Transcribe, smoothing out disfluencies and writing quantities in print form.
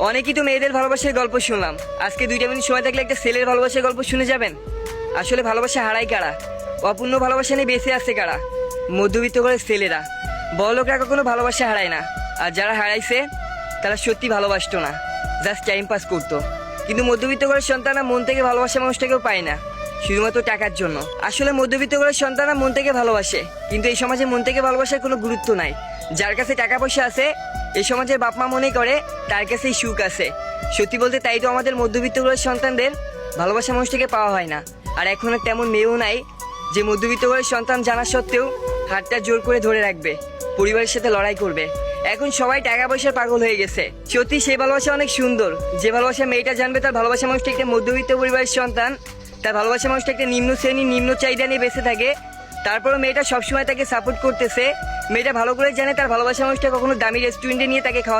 অনেকেই তো মেয়েদের ভালোবাসার গল্প শুনলাম, আজকে 2 মিনিট সময় থাকলে একটা ছেলের ভালোবাসার গল্প শুনে যাবেন। আসলে ভালোবাসা হারায় কারা, অপূর্ণ ভালোবাসা নিয়ে বেঁচে আছে কারা? মধ্যবিত্ত ঘরের ছেলেরা। বড়লোকরা কখনো ভালোবাসা হারায় না, আর যারা হারাইছে তারা সত্যি ভালোবাসতো না, জাস্ট টাইম পাস করতো। কিন্তু মধ্যবিত্ত ঘরের সন্তানরা মন থেকে ভালোবাসা মানুষটাকেও পায় না, শুধুমাত্র টাকার জন্য। আসলে মধ্যবিত্ত ঘরের সন্তানরা মন থেকে ভালোবাসে, কিন্তু এই সমাজে মন থেকে ভালোবাসার কোনো গুরুত্ব নাই। যার কাছে টাকা পয়সা আছে এই সমাজের বাপ মা মনে করে তার কাছেই সুখ আছে। সত্যি বলতে তাই তো আমাদের মধ্যবিত্ত ঘরের সন্তানদের ভালোবাসা মানুষটাকে পাওয়া হয় না। আর এখন আর তেমন মেয়েও নাই যে মধ্যবিত্ত ঘরের সন্তান জানা সত্ত্বেও হাতটা জোর করে ধরে রাখবে, পরিবারের সাথে লড়াই করবে। এখন সবাই টাকা পয়সার পাগল হয়ে গেছে। সত্যি সেই ভালোবাসা অনেক সুন্দর, যে ভালোবাসা মেয়েটা জানবে তার ভালোবাসা মানুষটা একটা মধ্যবিত্ত পরিবারের সন্তান, তার ভালোবাসা মানুষটা একটা নিম্ন শ্রেণী নিম্ন চাহিদা নিয়ে বেঁচে থাকে। তারপরও মেয়েটা সবসময় তাকে সাপোর্ট করতেছে। মেয়েটা ভালো করে জানে তার ভালোবাসা মানুষটা কখনো দামি রেস্টুরেন্টে নিয়ে তাকে খাওয়া